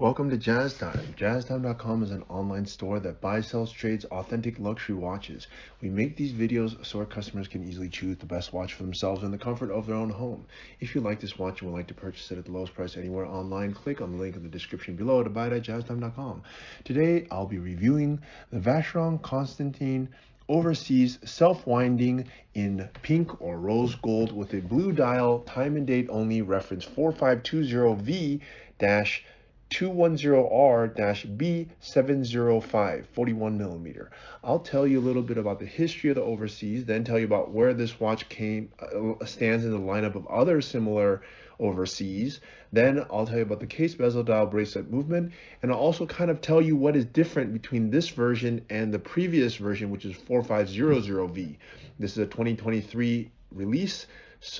Welcome to Jazz Time. JazzTime.com is an online store that buys, sells, trades authentic luxury watches. We make these videos so our customers can easily choose the best watch for themselves in the comfort of their own home. If you like this watch and would like to purchase it at the lowest price anywhere online, click on the link in the description below to buy it at JazzTime.com. Today, I'll be reviewing the Vacheron Constantin Overseas self-winding in pink or rose gold with a blue dial, time and date only, reference 4520V-210R-B705, 41 millimeter. I'll tell you a little bit about the history of the Overseas, then tell you about where this watch stands in the lineup of other similar Overseas. Then I'll tell you about the case, bezel, dial, bracelet movement, and I'll also kind of tell you what is different between this version and the previous version, which is 4500V. This is a 2023 release,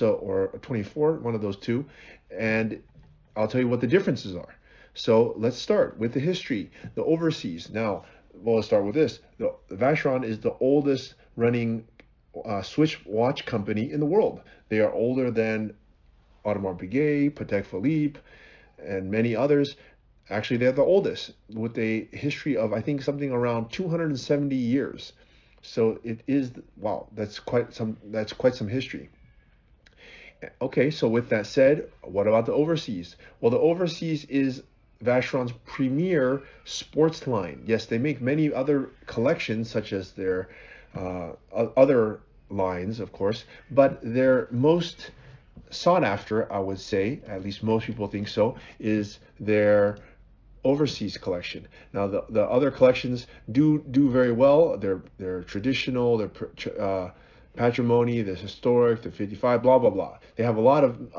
or a 24, one of those two, and I'll tell you what the differences are. So let's start with the history. The Overseas. Now, well, let's start with this. The Vacheron is the oldest running Swiss watch company in the world. They are older than Audemars Piguet, Patek Philippe, and many others. Actually, they're the oldest, with a history of, I think, something around 270 years. So it is, wow, that's quite some history. Okay, so with that said, what about the Overseas? Well, the Overseas is Vacheron's premier sports line. Yes, they make many other collections, such as their other lines, of course, but their most sought after, I would say, at least most people think so, is their Overseas collection. Now, the other collections do very well. They're traditional, they're patrimony, the historic, the 55, blah blah blah. They have a lot of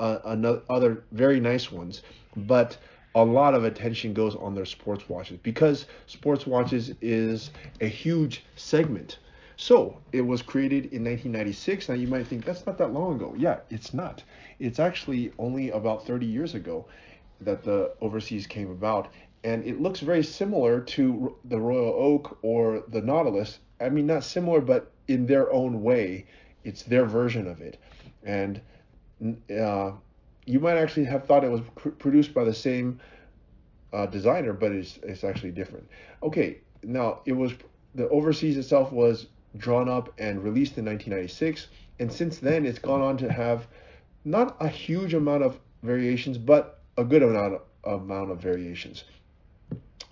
other very nice ones, but a lot of attention goes on their sports watches because sports watches is a huge segment. So it was created in 1996. Now you might think that's not that long ago. Yeah, it's not. It's actually only about 30 years ago that the Overseas came about, and it looks very similar to the Royal Oak or the Nautilus. I mean, not similar, but in their own way, it's their version of it. And you might actually have thought it was produced by the same designer, but it's actually different. Okay, now the Overseas itself was drawn up and released in 1996, and since then it's gone on to have not a huge amount of variations, but a good amount of variations.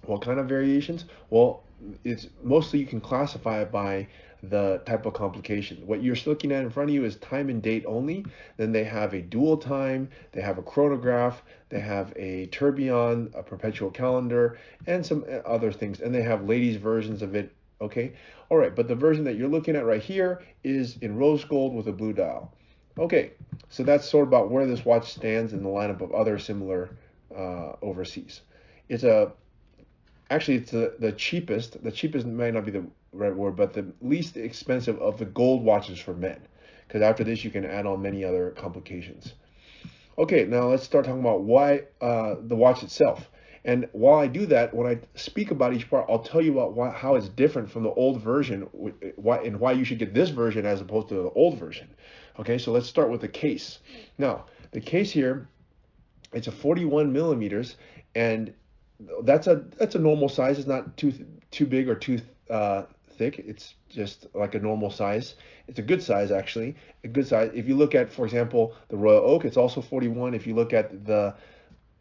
What kind of variations? Well, it's mostly, you can classify it by the type of complication. What you're looking at in front of you is time and date only. Then they have a dual time, they have a chronograph, they have a tourbillon, a perpetual calendar, and some other things. And they have ladies' versions of it. Okay, all right, but the version that you're looking at right here is in rose gold with a blue dial. Okay, so that's sort of about where this watch stands in the lineup of other similar Overseas. It's actually it's the cheapest. The cheapest might not be the right word, but the least expensive of the gold watches for men, because after this you can add on many other complications. Okay, now let's start talking about why the watch itself. And while I do that, when I speak about each part, I'll tell you about how it's different from the old version, and why you should get this version as opposed to the old version. Okay, so let's start with the case. Now, the case here, it's a 41 millimeters, and that's a normal size. It's not too big or too thick. It's just like a normal size. It's a good size, actually. A good size. If you look at, for example, the Royal Oak, it's also 41. If you look at the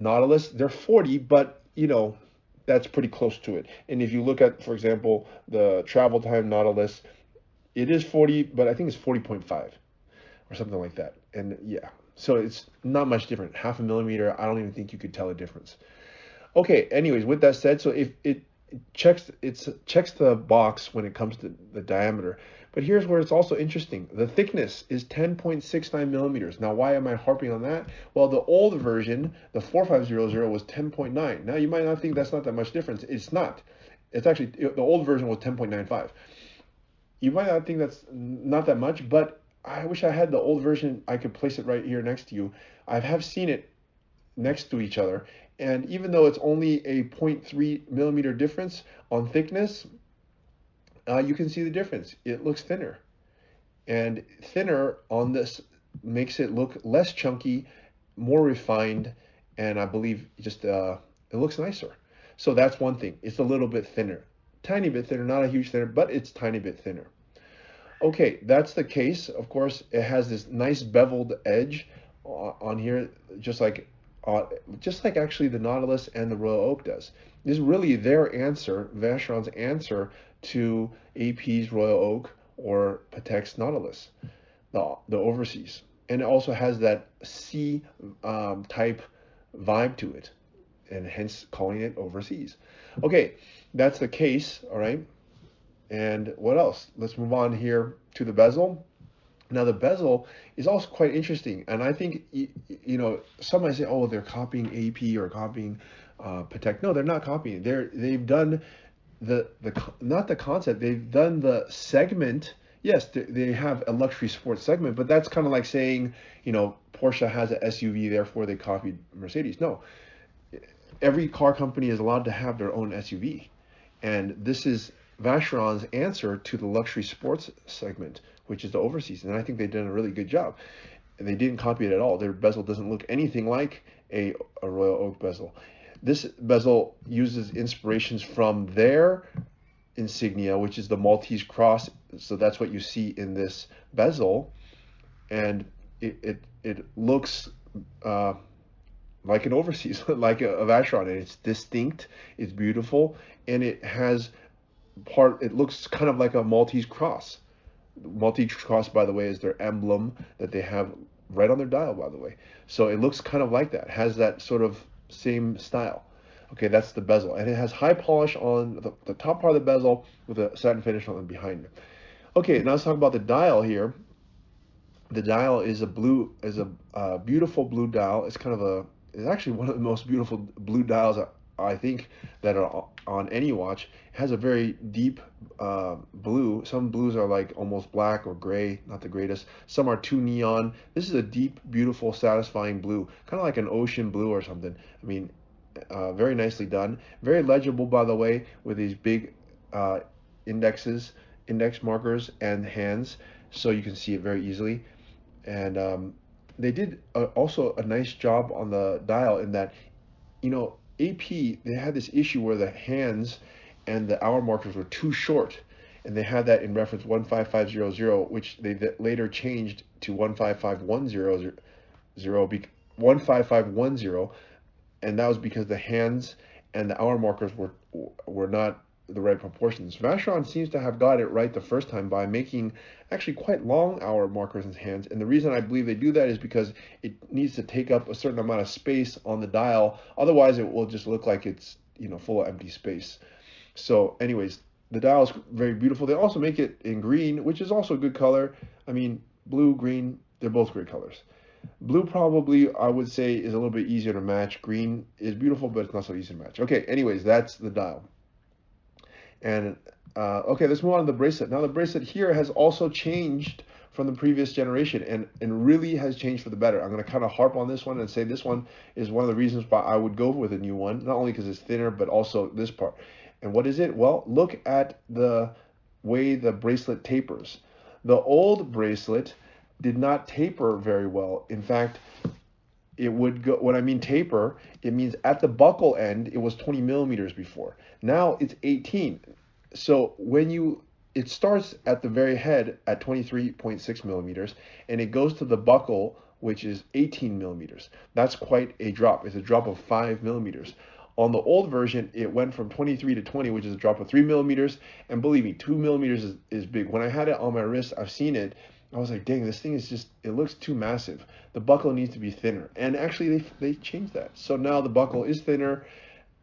Nautilus, they're 40, but you know, that's pretty close to it. And if you look at, for example, the travel time Nautilus, it is 40, but I think it's 40.5 or something like that. And yeah, so it's not much different. Half a millimeter, I don't even think you could tell a difference. Okay, anyways, with that said, so if it checks the box when it comes to the diameter. But here's where it's also interesting. The thickness is 10.69 millimeters. Now, why am I harping on that? Well, the old version, the 4500, was 10.9. Now, you might not think that's not that much difference. It's not. It's actually, the old version was 10.95. You might not think that's not that much, but I wish I had the old version. I could place it right here next to you. I have seen it next to each other, and even though it's only a 0.3 millimeter difference on thickness, you can see the difference. It looks thinner, and thinner on this makes it look less chunky, more refined, and I believe just it looks nicer. So that's one thing. It's a little bit thinner, tiny bit thinner, not a huge thinner, but it's tiny bit thinner. Okay, that's the case. Of course, it has this nice beveled edge on here, uh, just like actually the Nautilus and the Royal Oak does. This is really their answer, Vacheron's answer to AP's Royal Oak or Patek's Nautilus, the Overseas. And it also has that C type vibe to it, and hence calling it Overseas. Okay, that's the case, all right? And what else? Let's move on here to the bezel. Now the bezel is also quite interesting, and I think some might say, oh, they're copying AP or copying Patek. No, they're not copying. They've done the not the concept. They've done the segment. Yes, they have a luxury sports segment, but that's kind of like saying, Porsche has an SUV, therefore they copied Mercedes. No, every car company is allowed to have their own SUV, and this is Vacheron's answer to the luxury sports segment, which is the Overseas, and I think they've done a really good job. And they didn't copy it at all. Their bezel doesn't look anything like a Royal Oak bezel. This bezel uses inspirations from their insignia, which is the Maltese cross. So that's what you see in this bezel, and it looks like an Overseas, like a Vacheron, and it's distinct, it's beautiful, and it has it looks kind of like a Maltese cross. Maltese cross, by the way, is their emblem that they have right on their dial, by the way. So it looks kind of like that, has that sort of same style. Okay, that's the bezel, and it has high polish on the top part of the bezel with a satin finish on the behind it. Okay, now let's talk about the dial here. The dial is a beautiful blue dial. It's actually one of the most beautiful blue dials I think that are on any watch. It has a very deep blue. Some blues are like almost black or gray, not the greatest. Some are too neon. This is a deep, beautiful, satisfying blue, kind of like an ocean blue or something. I mean, very nicely done. Very legible, by the way, with these big index markers and hands, so you can see it very easily. And they did also a nice job on the dial in that, AP, they had this issue where the hands and the hour markers were too short, and they had that in reference 15500, which they later changed to 15510, 15510, and that was because the hands and the hour markers were not the right proportions. Vacheron seems to have got it right the first time by making actually quite long hour markers in hands, and the reason I believe they do that is because it needs to take up a certain amount of space on the dial, otherwise it will just look like it's full of empty space. So anyways, the dial is very beautiful. They also make it in green, which is also a good color. I mean, blue, green, they're both great colors. Blue probably, I would say, is a little bit easier to match. Green is beautiful, but it's not so easy to match. Okay, anyways, that's the dial. And okay, let's move on to the bracelet. Now the bracelet here has also changed from the previous generation, and really has changed for the better. I'm going to kind of harp on this one and say this one is one of the reasons why I would go with a new one, not only because it's thinner, but also this part. And what is it? Well, look at the way the bracelet tapers. The old bracelet did not taper very well. In fact, it would go, when I mean taper, it means at the buckle end, it was 20 millimeters before. Now it's 18. So it starts at the very head at 23.6 millimeters, and it goes to the buckle, which is 18 millimeters. That's quite a drop. It's a drop of 5 millimeters. On the old version, it went from 23 to 20, which is a drop of 3 millimeters. And believe me, 2 millimeters is big. When I had it on my wrist, I've seen it. I was like, dang, this thing is it looks too massive. The buckle needs to be thinner. And actually, they changed that. So now the buckle is thinner,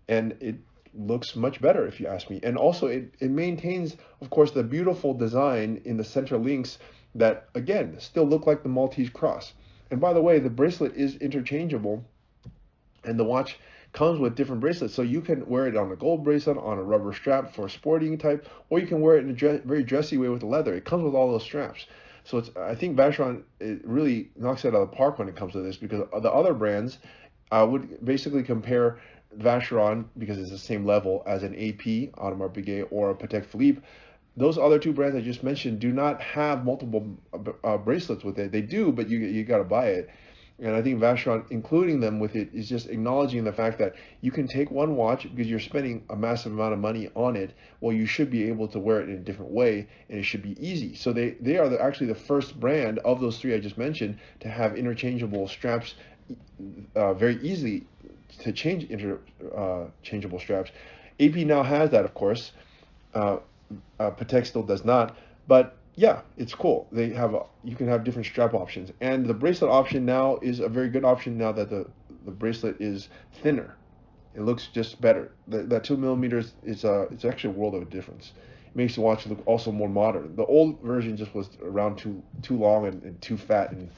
and it looks much better, if you ask me. And also, it maintains, of course, the beautiful design in the center links that, again, still look like the Maltese cross. And by the way, the bracelet is interchangeable, and the watch comes with different bracelets. So you can wear it on a gold bracelet, on a rubber strap for sporting type, or you can wear it in a very dressy way with leather. It comes with all those straps. So I think Vacheron, it really knocks it out of the park when it comes to this, because the other brands, I would basically compare Vacheron, because it's the same level as an AP, Audemars Piguet, or a Patek Philippe. Those other two brands I just mentioned do not have multiple bracelets with it. They do, but you got to buy it. And I think Vacheron including them with it is just acknowledging the fact that you can take one watch because you're spending a massive amount of money on it. Well, you should be able to wear it in a different way, and it should be easy. So they are actually the first brand of those three I just mentioned to have interchangeable straps, very easily to change interchangeable straps. AP now has that, of course. Patek still does not, but yeah, it's cool. You can have different strap options, and the bracelet option now is a very good option now that the bracelet is thinner. It looks just better. That 2 millimeters is it's actually a world of a difference. It makes the watch look also more modern. The old version just was around too long and too fat. And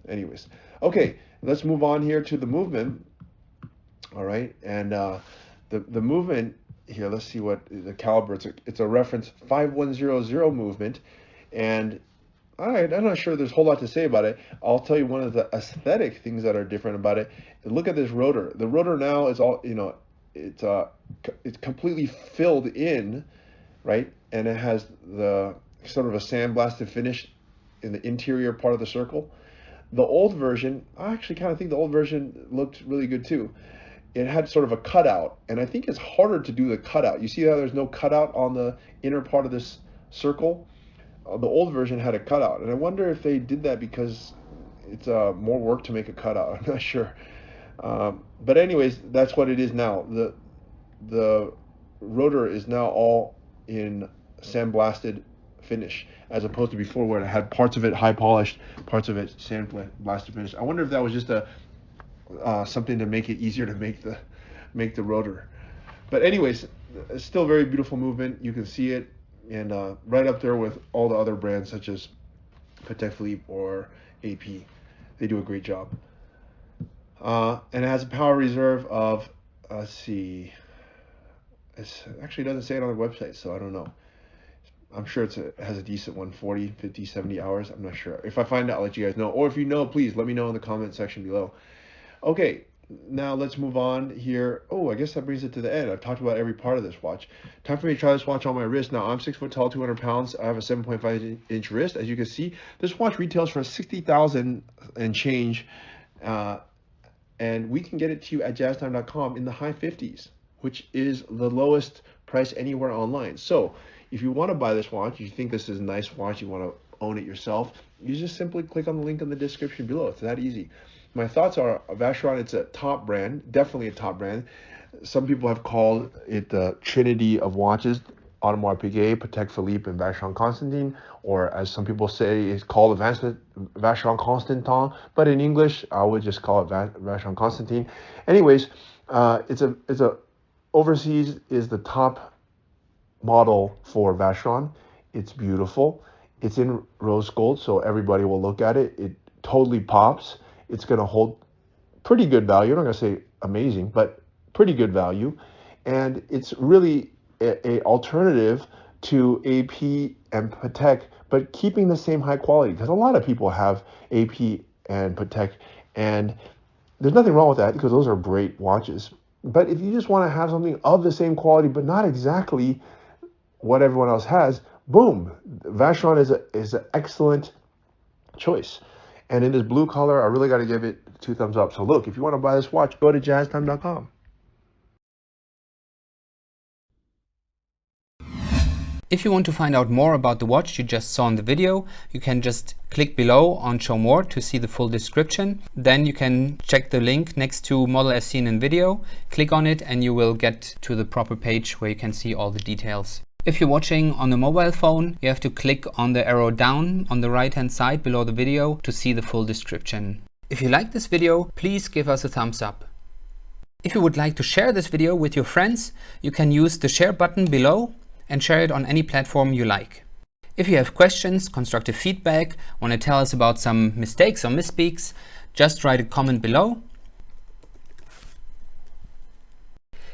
anyways, okay, let's move on here to the movement. All right, and the movement here, let's see what the caliber. It's a reference 5100 movement, and I'm not sure there's a whole lot to say about it. I'll tell you one of the aesthetic things that are different about it. Look at this rotor. The rotor now is all, it's completely filled in, right? And it has the sort of a sandblasted finish in the interior part of the circle. The old version, I actually kind of think the old version looked really good too. It had sort of a cutout, and I think it's harder to do the cutout. You see how there's no cutout on the inner part of this circle? The old version had a cutout, and I wonder if they did that because it's more work to make a cutout. I'm not sure. But anyways, that's what it is now. The rotor is now all in sandblasted finish, as opposed to before where it had parts of it high polished, parts of it sandblasted finish. I wonder if that was just something to make it easier to make the rotor. But anyways, it's still very beautiful movement. You can see it, and right up there with all the other brands such as Patek Philippe or AP. They do a great job. And it has a power reserve of, let's see, it actually doesn't say it on the website, so I don't know. I'm sure it has a decent one, 40, 50, 70 hours. I'm not sure. If I find out, I'll let you guys know. Or if you know, please let me know in the comment section below. Okay, now let's move on here. Oh, I guess that brings it to the end. I've talked about every part of this watch. Time for me to try this watch on my wrist. Now, I'm 6 foot tall, 200 pounds. I have a 7.5 inch wrist. As you can see, this watch retails for $60,000 and change. And we can get it to you at jazztime.com in the high 50s, which is the lowest price anywhere online. So if you want to buy this watch, you think this is a nice watch, you want to own it yourself, you just simply click on the link in the description below. It's that easy. My thoughts are Vacheron, it's a top brand, definitely a top brand. Some people have called it the trinity of watches, Audemars Piguet, Patek Philippe, and Vacheron Constantin, or as some people say, it's called Vacheron Constantin, but in English, I would just call it Vacheron Constantin. Anyways, it's a Overseas is the top model for Vacheron. It's beautiful. It's in rose gold, so everybody will look at it. It totally pops. It's going to hold pretty good value. I'm not going to say amazing, but pretty good value. And it's really a alternative to AP and Patek, but keeping the same high quality, because a lot of people have AP and Patek, and there's nothing wrong with that because those are great watches. But if you just want to have something of the same quality, but not exactly what everyone else has, boom, Vacheron is an excellent choice. And in this blue color, I really got to give it 2 thumbs up. So look, if you want to buy this watch, go to jazztime.com. If you want to find out more about the watch you just saw in the video, you can just click below on Show More to see the full description. Then you can check the link next to Model as seen in video, click on it, and you will get to the proper page where you can see all the details. If you're watching on a mobile phone, you have to click on the arrow down on the right hand side below the video to see the full description. If you like this video, please give us a thumbs up. If you would like to share this video with your friends, you can use the share button below and share it on any platform you like. If you have questions, constructive feedback, want to tell us about some mistakes or misspeaks, just write a comment below.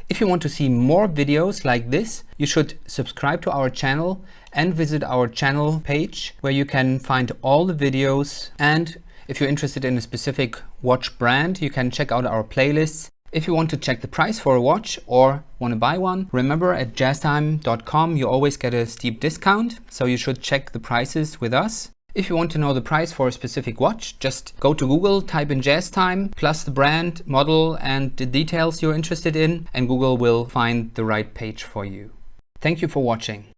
If you want to see more videos like this, you should subscribe to our channel and visit our channel page where you can find all the videos. And if you're interested in a specific watch brand, you can check out our playlists. If you want to check the price for a watch or want to buy one, remember at jazztime.com you always get a steep discount, so you should check the prices with us. If you want to know the price for a specific watch, just go to Google, type in jazz time, plus the brand, model, and the details you're interested in, and Google will find the right page for you. Thank you for watching.